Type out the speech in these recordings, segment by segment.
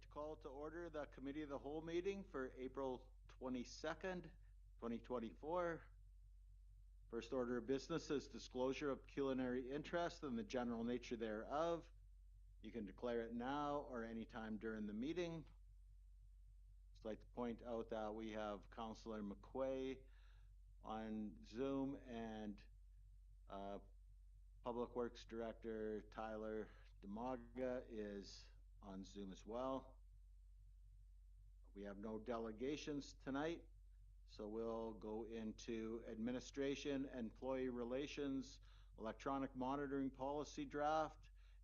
to call to order the Committee of the Whole meeting for April 22nd, 2024. First order of business is disclosure of pecuniary interest and the general nature thereof. You can declare it now or anytime during the meeting. Just like to point out that we have Councillor McQuay on Zoom and Public Works Director Tyler DeMaga is on Zoom as well. We have no delegations tonight, so we'll go into administration, employee relations, electronic monitoring policy draft,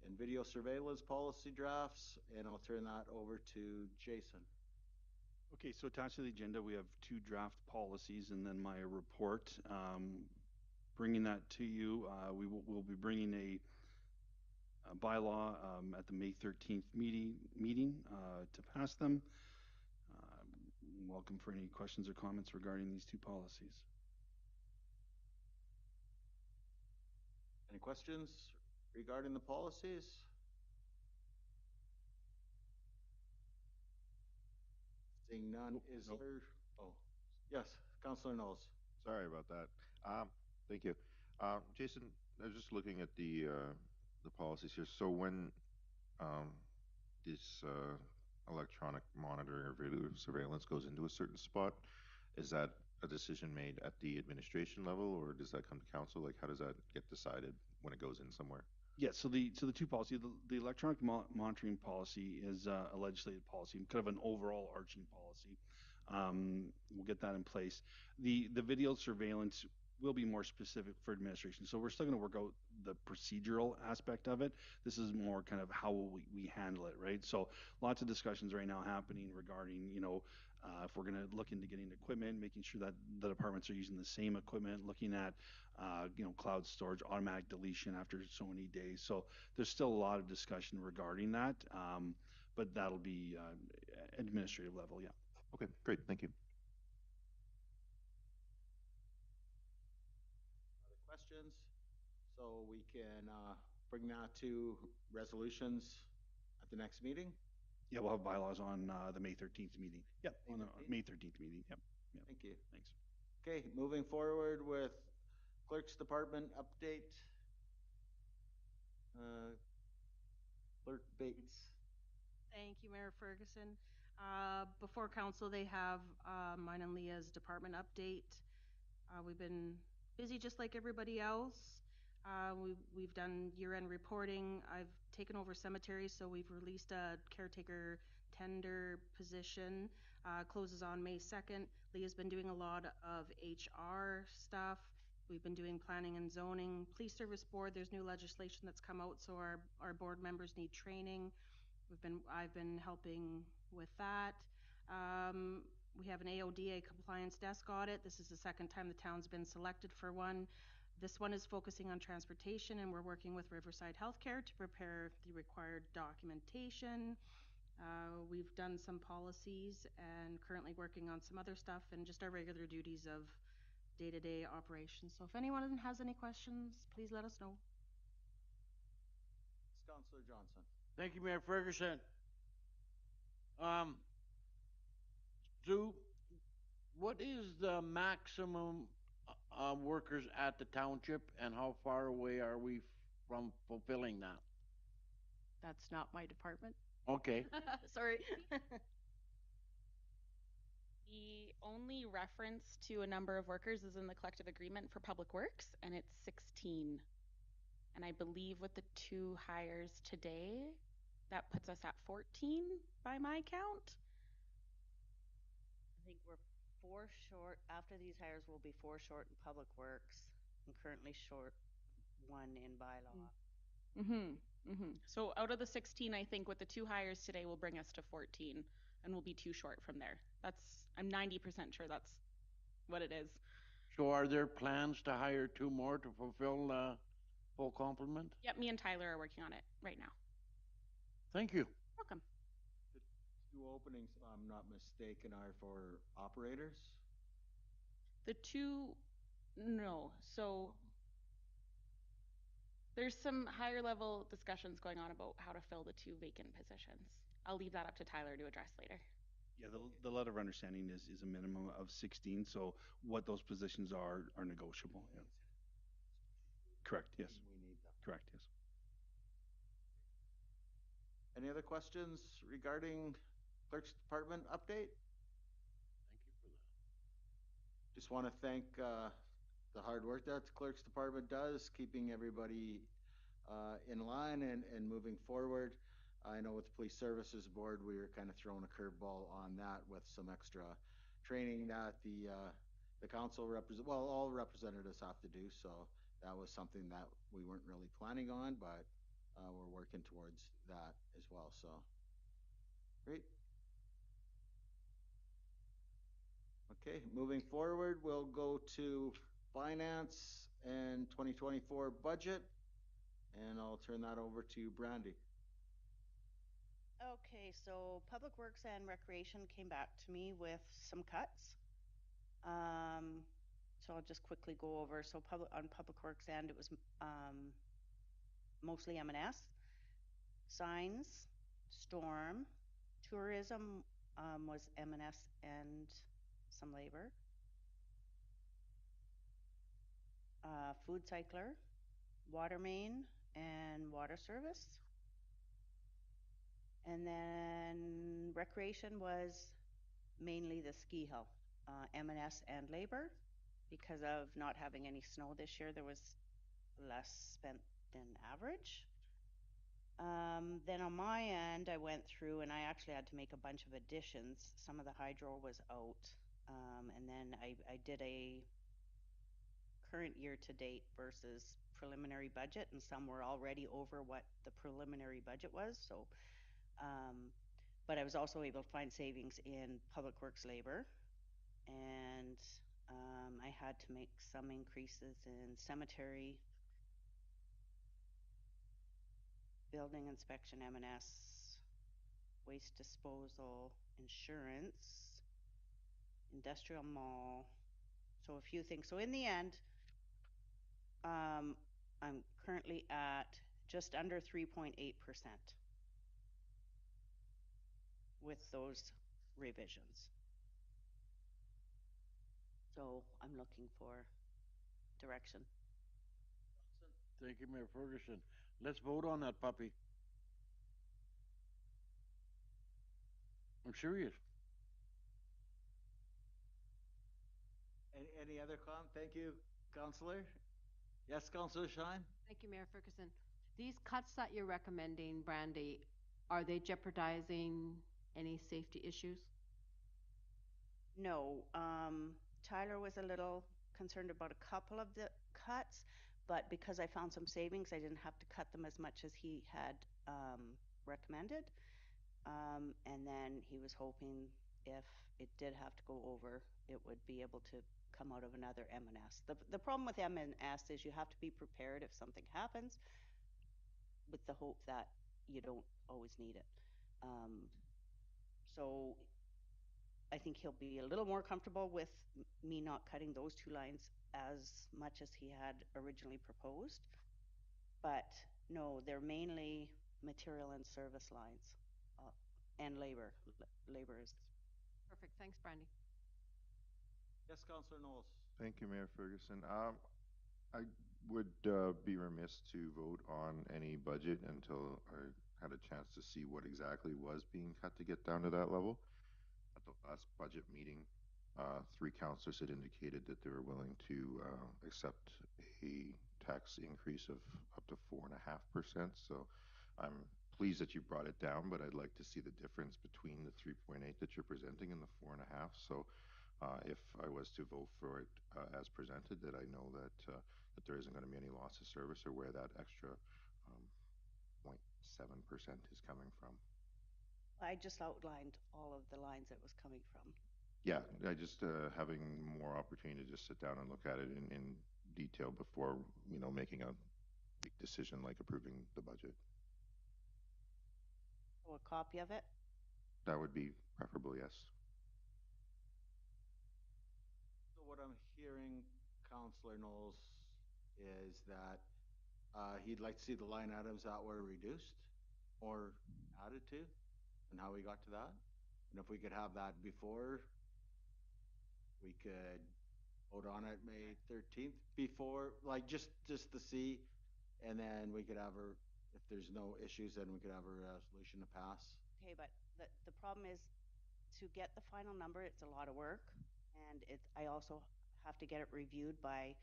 and video surveillance policy drafts, and I'll turn that over to Jason. Okay, so attached to the agenda, we have 2 draft policies and then my report. Bringing that to you, we'll be bringing a bylaw at the May 13th meeting to pass them. Welcome for any questions or comments regarding these 2 policies. Any questions regarding the policies? Seeing none, is Nope. there? Oh, yes, Councillor Knowles. Sorry about that. Thank you. Jason, I was just looking at the policies here. So when this electronic monitoring or video surveillance goes into a certain spot, is that a decision made at the administration level, or does that come to council? Like, how does that get decided when it goes in somewhere? Yeah, so the 2 policies, the electronic monitoring policy is a legislative policy, kind of an overall arching policy. We'll get that in place. The video surveillance will be more specific for administration. So we're still going to work out the procedural aspect of it. This is more kind of how we handle it, right? So lots of discussions right now happening regarding, if we're going to look into getting equipment, making sure that the departments are using the same equipment, looking at, cloud storage, automatic deletion after so many days. So there's still a lot of discussion regarding that, but that'll be administrative level, yeah. Okay, great. Thank you. Other questions? So we can bring that to resolutions at the next meeting. Yeah, we'll have bylaws on the May 13th meeting. Yep, on the May May 13th meeting. Yep. Thank you. Thanks. Okay, moving forward with Clerk's Department update. Clerk Bates. Thank you, Mayor Ferguson. Before council, they have mine and Leah's department update. We've been busy just like everybody else. We've done year-end reporting. I've taken over cemeteries, so we've released a caretaker tender position. Closes on May 2nd. Leah's been doing a lot of HR stuff. We've been doing planning and zoning. Police Service Board, there's new legislation that's come out, so our board members need training. I've been helping with that. We have an AODA compliance desk audit. This is the second time the town's been selected for one. This one is focusing on transportation, and we're working with Riverside Healthcare to prepare the required documentation. We've done some policies and currently working on some other stuff and just our regular duties of day-to-day operations. So if anyone has any questions, please let us know. Councillor Johnson. Thank you, Mayor Ferguson. Sue, what is the maximum workers at the township, and how far away are we from fulfilling that? That's not my department. Okay. Sorry. The only reference to a number of workers is in the collective agreement for public works, and it's 16. And I believe with the 2 hires today, that puts us at 14 by my count. I think we're 4 short. After these hires, we'll be 4 short in public works and currently short 1 in bylaw. So out of the 16, I think with the 2 hires today will bring us to 14, and we'll be 2 short from there. I'm 90% sure that's what it is. So are there plans to hire 2 more to fulfill full complement? Yep, me and Tyler are working on it right now. Thank you. Welcome. The 2 openings, if I'm not mistaken, are for operators? The 2, no. So there's some higher level discussions going on about how to fill the 2 vacant positions. I'll leave that up to Tyler to address later. Yeah, the letter of understanding is a minimum of 16, so what those positions are negotiable, yeah. Correct, yes. We need them. Correct, yes. Any other questions regarding clerk's department update? Thank you for that. Just want to thank the hard work that the clerk's department does, keeping everybody in line and moving forward. I know with the police services board, we were kind of throwing a curveball on that with some extra training that the council all representatives have to do. So that was something that we weren't really planning on, but we're working towards that as well. So great. Okay, moving forward, we'll go to finance and 2024 budget, and I'll turn that over to Brandy. Okay, so Public Works and Recreation came back to me with some cuts. So I'll just quickly go over. So on Public Works end, it was mostly M&S, signs, storm, tourism was M&S and some labor, food cycler, water main, and water service. And then recreation was mainly the ski hill, M&S and labor. Because of not having any snow this year, there was less spent than average. Then on my end, I went through and I actually had to make a bunch of additions. Some of the hydro was out. And then I did a current year to date versus preliminary budget, and some were already over what the preliminary budget was. So, but I was also able to find savings in public works labor, and I had to make some increases in cemetery, building inspection, M&S, waste disposal, insurance, industrial mall. So a few things. So in the end, I'm currently at just under 3.8% with those revisions. So I'm looking for direction. Thank you, Mayor Ferguson. Let's vote on that puppy. I'm serious. Any other Thank you, Counselor. Yes, Counselor Shine? Thank you, Mayor Ferguson. These cuts that you're recommending, Brandy, are they jeopardizing any safety issues? No, Tyler was a little concerned about a couple of the cuts, but because I found some savings, I didn't have to cut them as much as he had recommended. And then he was hoping if it did have to go over, it would be able to come out of another M&S. The problem with M&S is you have to be prepared if something happens, with the hope that you don't always need it. So I think he'll be a little more comfortable with me not cutting those two lines as much as he had originally proposed. But no, they're mainly material and service lines and labor. Labor is. Perfect. Thanks, Brandy. Yes, Counselor Knowles. Thank you, Mayor Ferguson. I would be remiss to vote on any budget until I had a chance to see what exactly was being cut to get down to that level. At the last budget meeting, three councillors had indicated that they were willing to accept a tax increase of up to 4.5%. So I'm pleased that you brought it down, but I'd like to see the difference between the 3.8 that you're presenting and the 4.5. So if I was to vote for it as presented, that I know that that there isn't going to be any loss of service or where that extra 0.7% is coming from. I just outlined all of the lines it was coming from. Yeah, I just having more opportunity to just sit down and look at it in detail before, making a big decision like approving the budget. So a copy of it? That would be preferable, yes. So what I'm hearing, Counselor Knowles, is that he'd like to see the line items that were reduced or added to. and how we got to that. And if we could have that before, we could vote on it May 13th before, like just to see, and then we could have a, if there's no issues, then we could have a resolution to pass. Okay, but the problem is to get the final number, it's a lot of work. And I also have to get it reviewed by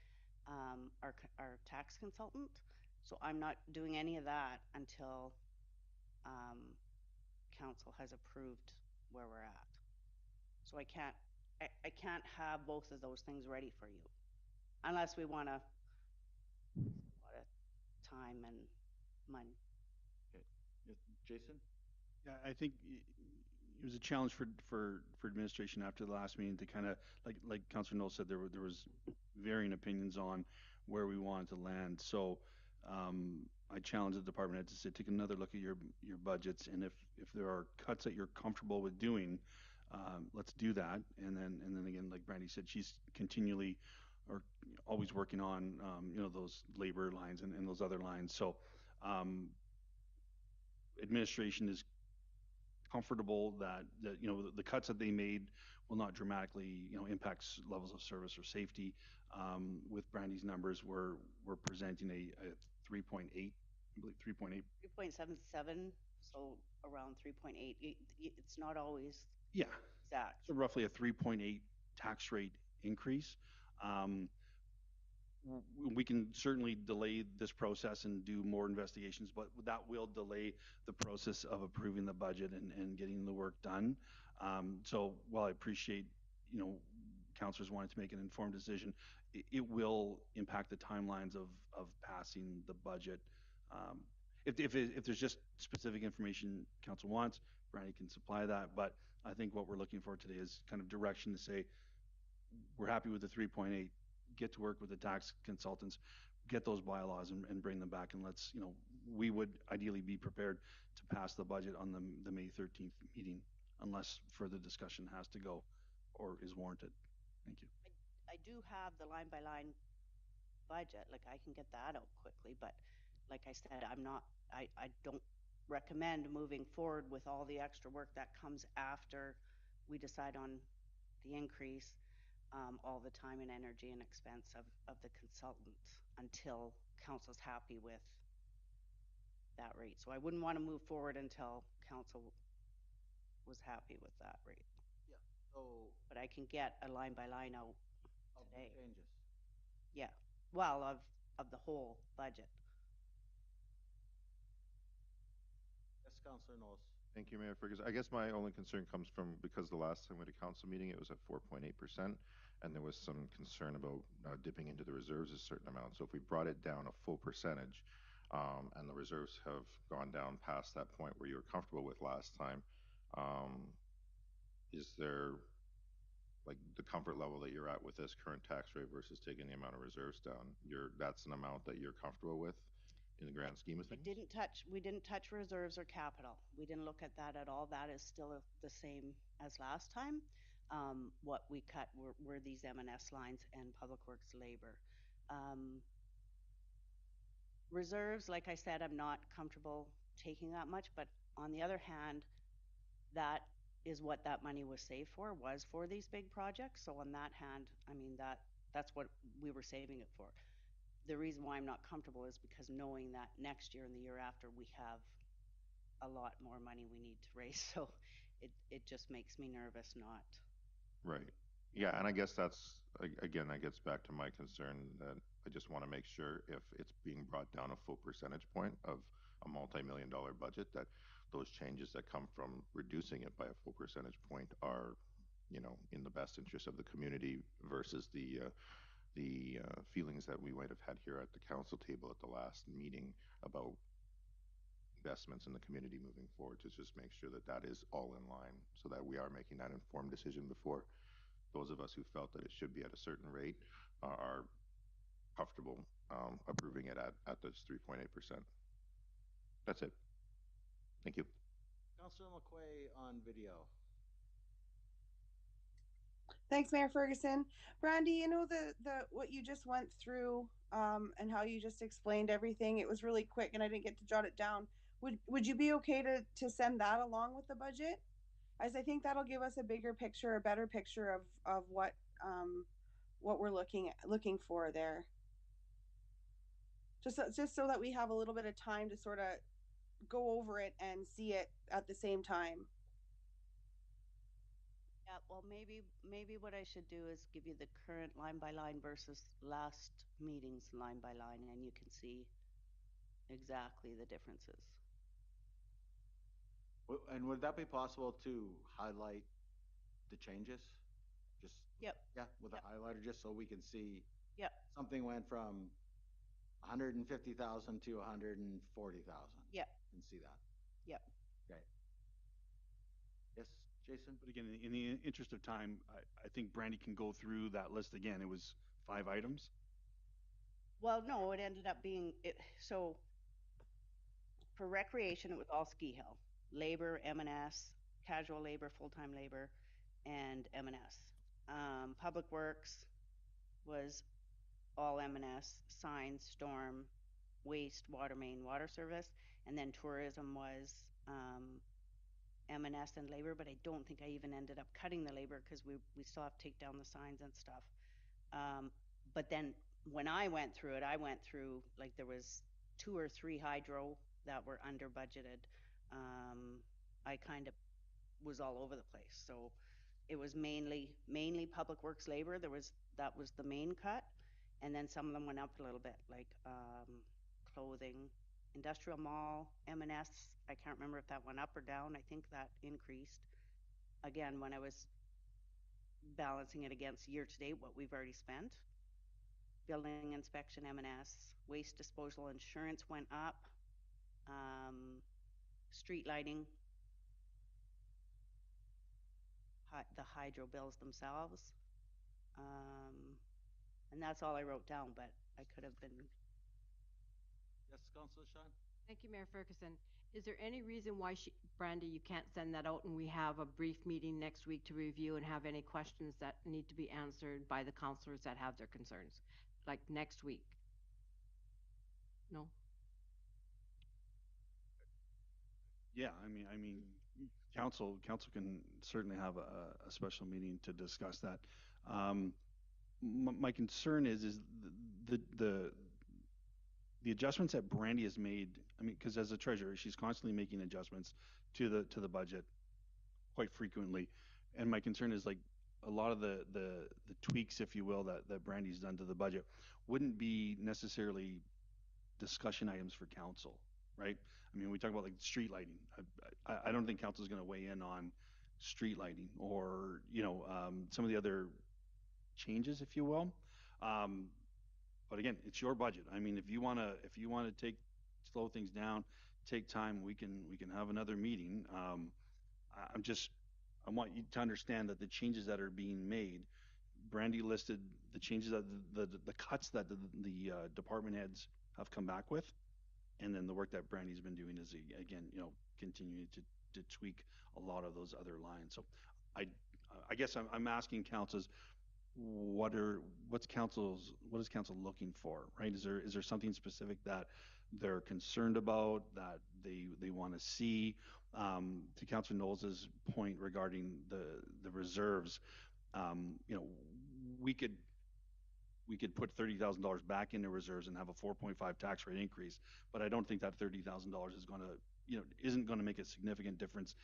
our tax consultant. So I'm not doing any of that until council has approved where we're at. So I can't have both of those things ready for you unless we want to a lot of time and money. Okay. Yes, Jason? Yeah, I think it was a challenge for administration after the last meeting to kind of like Councilor Knoll said, there was varying opinions on where we wanted to land. So I challenged the department head to say, take another look at your budgets, and if there are cuts that you're comfortable with doing, let's do that. And then again, like Brandy said, she's continually or always working on those labor lines and those other lines. So administration is comfortable that the cuts that they made will not dramatically impact levels of service or safety. With Brandy's numbers, we're presenting a 3.8, I believe 3.8. 3.77, so around 3.8. It's not always Yeah, exact. so roughly a 3.8 tax rate increase. Um, we can certainly delay this process and do more investigations, but that will delay the process of approving the budget and getting the work done. So while I appreciate, councilors wanting to make an informed decision, it will impact the timelines of passing the budget. Um, if there's just specific information council wants, Brandy can supply that. But I think what we're looking for today is kind of direction to say, we're happy with the 3.8, get to work with the tax consultants, get those bylaws and bring them back. And we would ideally be prepared to pass the budget on the May 13th meeting, unless further discussion has to go or is warranted. Thank you. I do have the line by line budget. Like I can get that out quickly, but like I said, I don't recommend moving forward with all the extra work that comes after we decide on the increase, all the time and energy and expense of the consultant until council's happy with that rate. So I wouldn't want to move forward until council was happy with that rate. Yeah. So But I can get a line by line out of the today. changes. Yeah. Well, of the whole budget. Yes, Councilor Knowles. Thank you, Mayor Ferguson. I guess my only concern comes from because the last time we had a council meeting, it was at 4.8%, and there was some concern about dipping into the reserves a certain amount. So if we brought it down a full percentage, and the reserves have gone down past that point where you were comfortable with last time, is there like the comfort level that you're at with this current tax rate versus taking the amount of reserves down? That's an amount that you're comfortable with in the grand scheme of things? We didn't touch reserves or capital. We didn't look at that at all. That is still the same as last time. What we cut were these M&S lines and public works labor. Reserves, like I said, I'm not comfortable taking that much, but on the other hand, that is what that money was saved for, was for these big projects. So on that hand, I mean, that's what we were saving it for. The reason why I'm not comfortable is because knowing that next year and the year after we have a lot more money we need to raise. So it just makes me nervous not. Right. Yeah, and I guess that's again, that gets back to my concern that I just want to make sure if it's being brought down a full percentage point of a multi-million-dollar budget, that those changes that come from reducing it by a full percentage point are, in the best interest of the community versus the feelings that we might have had here at the council table at the last meeting about investments in the community moving forward, to just make sure that that is all in line so that we are making that informed decision before those of us who felt that it should be at a certain rate are comfortable approving it at this 3.8%. That's it. Thank you. Councilor McQuay on video. Thanks, Mayor Ferguson. Brandy, the what you just went through and how you just explained everything, it was really quick and I didn't get to jot it down. Would you be okay to send that along with the budget? As I think that'll give us a bigger picture, a better picture of what we're looking for there. Just so that we have a little bit of time to sort of go over it and see it at the same time. Yeah, well, maybe what I should do is give you the current line by line versus last meeting's line by line, and you can see exactly the differences. And would that be possible to highlight the changes? Just, Yep. yeah, with Yep. a highlighter, just so we can see Yep. something went from 150,000 to 140,000. Yep. And see that. Yep. Okay. Yes, Jason? But again, in the interest of time, I think Brandy can go through that list again. It was 5 items. Well, no, it ended up being it. So for recreation, it was all ski hill, labor, M&S, casual labor, full-time labor, and M&S. Public works was all M&S, signs, storm, waste, water main, water service, and then tourism was M&S and labor. But I don't think I even ended up cutting the labor because we still have to take down the signs and stuff. But then when I went through it, I went through like there was 2 or 3 hydro that were under budgeted. I kind of was all over the place. So it was mainly public works labor. That was the main cut, and then some of them went up a little bit, like clothing, industrial mall, M&S. I can't remember if that went up or down. I think that increased. Again, when I was balancing it against year to date, what we've already spent. Building inspection, M&S, waste disposal insurance went up. Street lighting, the hydro bills themselves. And that's all I wrote down, but I could have been. Yes, Councilor Sean? Thank you, Mayor Ferguson. Is there any reason why, Brandy, you can't send that out and we have a brief meeting next week to review and have any questions that need to be answered by the councilors that have their concerns? Like next week? No? Yeah, council can certainly have a special meeting to discuss that. My concern is the the adjustments that Brandy has made. I mean, because as a treasurer, she's constantly making adjustments to the budget quite frequently, and my concern is like a lot of the tweaks, if you will, that Brandy's done to the budget wouldn't be necessarily discussion items for council, right? I mean, we talk about like street lighting. I don't think council is going to weigh in on street lighting or some of the other changes, if you will. Um, but again, it's your budget. I mean, if you wanna slow things down, take time, we can have another meeting. I'm just I want you to understand that the changes that are being made, Brandy listed the changes that the cuts that the department heads have come back with, and then the work that Brandy's been doing is again, continuing to tweak a lot of those other lines. So I I guess I'm asking councils what is council looking for, right? Is there something specific that they're concerned about that they want to see? To Councilor Knowles's point regarding the reserves, we could put $30,000 back into reserves and have a 4.5 tax rate increase, but I don't think that $30,000 is going to isn't going to make a significant difference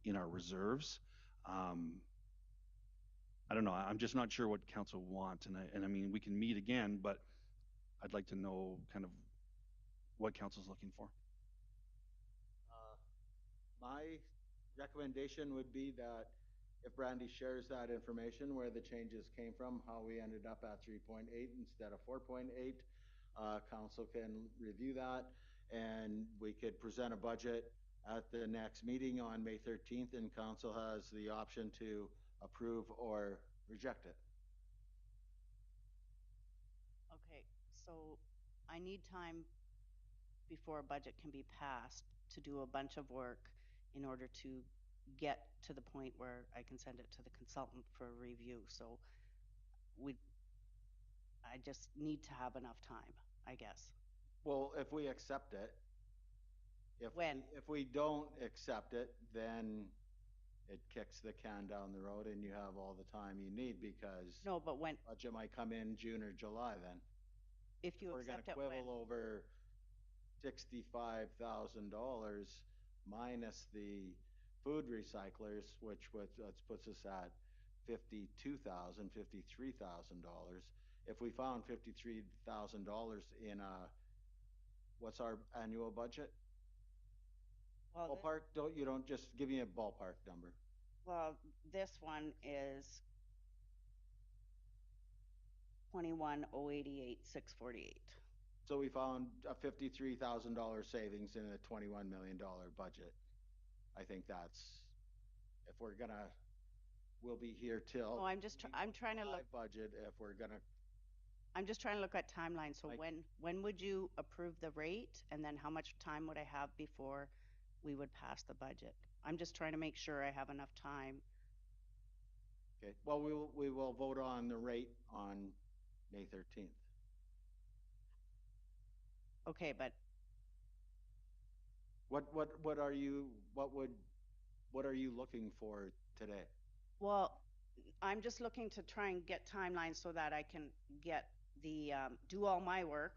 in our reserves. I don't know. I'm just not sure what council wants, and I mean we can meet again, but I'd like to know kind of what council's looking for. My recommendation would be that if Brandy shares that information, where the changes came from, how we ended up at 3.8 instead of 4.8, council can review that, and we could present a budget at the next meeting on May 13th, and council has the option to approve or reject it. Okay, so I need time before a budget can be passed to do a bunch of work in order to get to the point where I can send it to the consultant for review. So I just need to have enough time, I guess. Well, if we accept it, When? If we don't accept it, then it kicks the can down the road and you have all the time you need because No, but when, budget might come in June or July then. if you We're gonna accept it, when? quibble over $65,000 minus the food recyclers, which puts us at $53,000. If we found $53,000 in what's our annual budget? Well, Ballpark, you don't just give me a ballpark number. well, this one is 21,088,648. So we found a $53,000 savings in a $21 million budget. I think that's, if we're gonna, we'll be here till. No, I'm trying to look, Budget, if we're gonna, I'm just trying to look at timeline. So Like- when would you approve the rate? And then how much time would I have before we would pass the budget? I'm just trying to make sure I have enough time. okay, well, we will vote on the rate on May 13th. Okay, but What are you, what are you looking for today? well, I'm just looking to try and get timelines so that I can get do all my work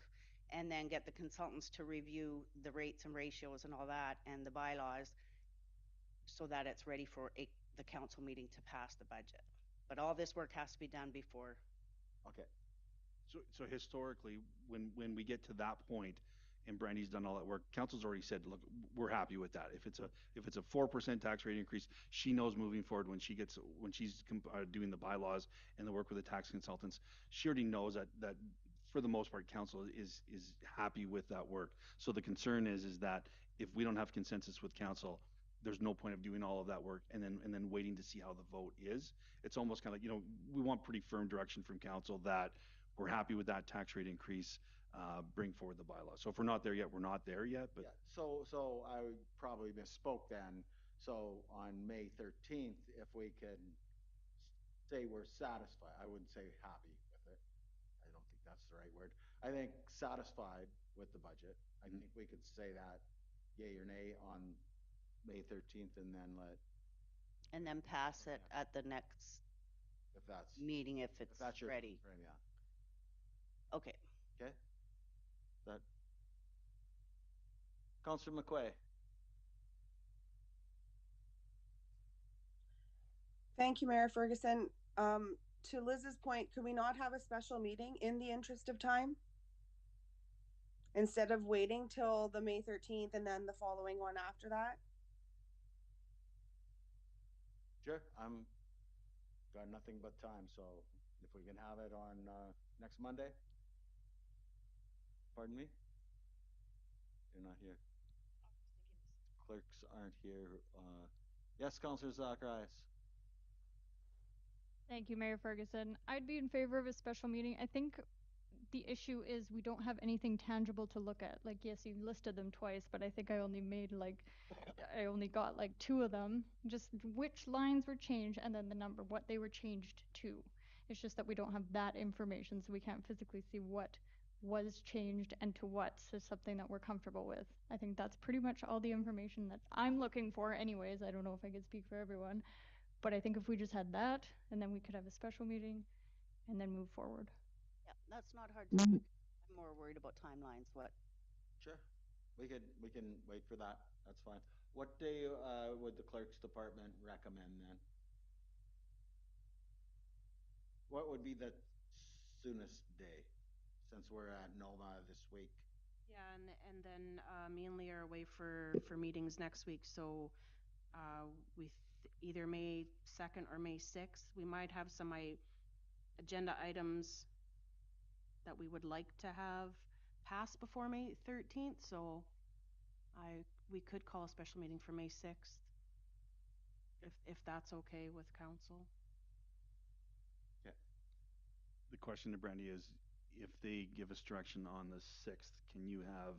and then get the consultants to review the rates and ratios and all that and the bylaws so that it's ready for the council meeting to pass the budget. But all this work has to be done before. Okay, So historically, when we get to that point and Brandy's done all that work, council's already said, look, we're happy with that. If it's a 4% tax rate increase, she knows moving forward when she's doing the bylaws and the work with the tax consultants, she already knows that for the most part, council is happy with that work. So the concern is that if we don't have consensus with council, there's no point of doing all of that work and then waiting to see how the vote is. It's almost kind of like, we want pretty firm direction from council that we're happy with that tax rate increase, bring forward the bylaw. So if we're not there yet, we're not there yet, but. yeah, so I probably misspoke then. So on May 13th, if we can say we're satisfied, I wouldn't say happy with it. I don't think that's the right word. I think satisfied with the budget. I think we could say that yay or nay on May 13th and then And then pass it at the next if that's, meeting if it's if that's your ready. frame, yeah. Okay. Okay? That. Councillor McQuay. Thank you, Mayor Ferguson. To Liz's point, could we not have a special meeting in the interest of time? Instead of waiting till the May 13th and then the following one after that? Sure, I'm got nothing but time, so if we can have it on next Monday. Pardon me? You're not here. Clerks aren't here. Yes, Councillor Zacharias. Thank you, Mayor Ferguson. I'd be in favor of a special meeting. I think the issue is we don't have anything tangible to look at. Like, yes, you listed them twice, but I think I only got like 2 of them. Just which lines were changed and then the number, what they were changed to. It's just that we don't have that information, so we can't physically see what was changed and to what. So something that we're comfortable with. I think that's pretty much all the information that I'm looking for anyways. I don't know if I could speak for everyone. But I think if we just had that, and then we could have a special meeting and then move forward. Yeah, that's not hard to do. I'm more worried about timelines. What? Sure, we can wait for that. That's fine. What day would the clerk's department recommend then? What would be the soonest day, since we're at NOMA this week? Yeah, and then me and Lee are away for meetings next week, so we either May 2nd or May 6th. We might have some agenda items that we would like to have passed before May 13th, so we could call a special meeting for May 6th, if that's okay with council. Okay. The question to Brandy is, if they give us direction on the 6th, can you have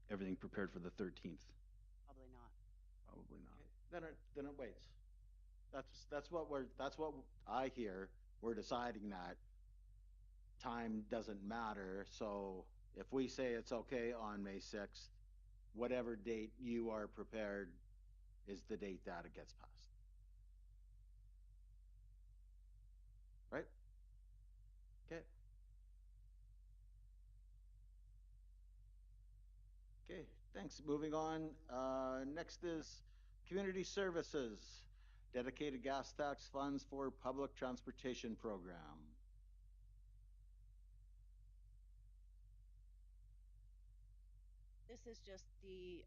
everything prepared for the 13th? Probably not. Probably not. Okay. Then it waits. That's what I hear. We're deciding that time doesn't matter. So if we say it's okay on May 6th, whatever date you are prepared is the date that it gets passed. Right? Okay. Okay, thanks. Moving on. Next is community services, dedicated gas tax funds for public transportation program. This is just the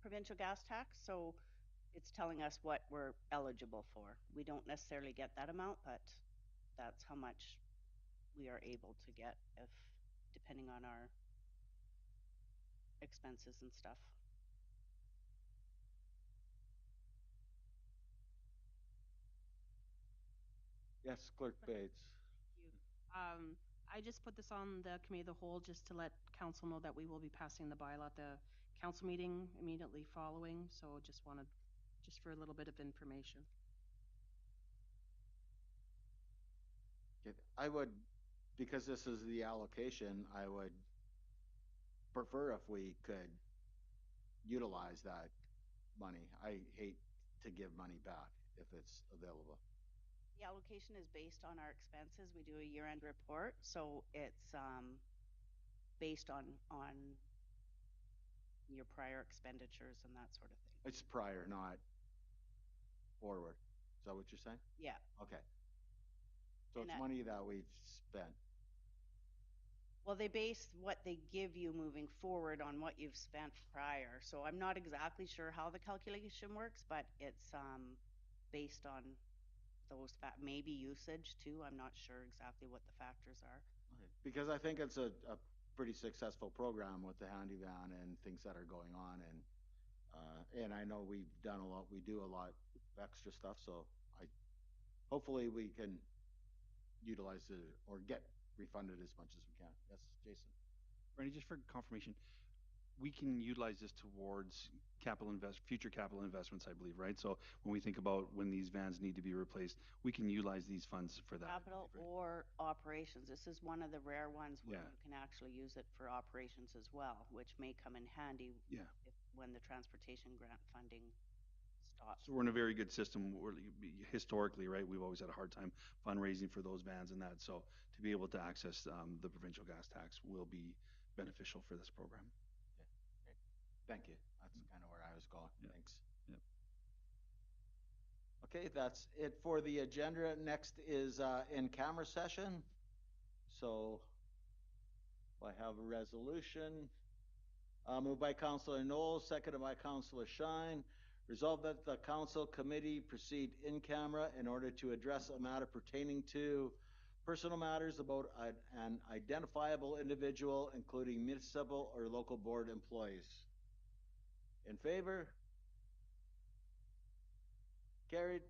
provincial gas tax, so it's telling us what we're eligible for. We don't necessarily get that amount, but that's how much we are able to get if depending on our expenses and stuff. Yes, Clerk Bates. Thank you. I just put this on the committee of the whole just to let council know that we will be passing the bylaw at the council meeting immediately following. So just wanted, just for a little bit of information. Okay, I would, because this is the allocation, I would prefer if we could utilize that money. I hate to give money back if it's available. The allocation is based on our expenses. We do a year-end report, so it's based on your prior expenditures and that sort of thing. It's prior, not forward. Is that what you're saying? Yeah. Okay. So And it's money that we've spent. Well, they base what they give you moving forward on what you've spent prior. So I'm not exactly sure how the calculation works, but it's based on those maybe usage too. I'm not sure exactly what the factors are. Okay. Because I think it's a pretty successful program with the handy van and things that are going on, and I know we've done a lot. We do a lot of extra stuff, so hopefully we can utilize it or get refunded as much as we can. Yes, Jason. Randy, just for confirmation, we can utilize this towards future capital investments, I believe, right? So when we think about when these vans need to be replaced, we can utilize these funds for that. Capital or operations. This is one of the rare ones where Yeah. you can actually use it for operations as well, which may come in handy Yeah. when the transportation grant funding stops. So we're in a very good system. Historically, right, we've always had a hard time fundraising for those vans and that. So to be able to access the provincial gas tax will be beneficial for this program. Yeah. Great. Thank you. That's kind of where I was going. Yeah. Thanks. Yep. Okay, that's it for the agenda. Next is in-camera session. So I have a resolution. Moved by Councillor Knowles, seconded by Councillor Shine. Resolved that the council committee proceed in camera in order to address a matter pertaining to personal matters about an identifiable individual, including municipal or local board employees. In favor? Carried.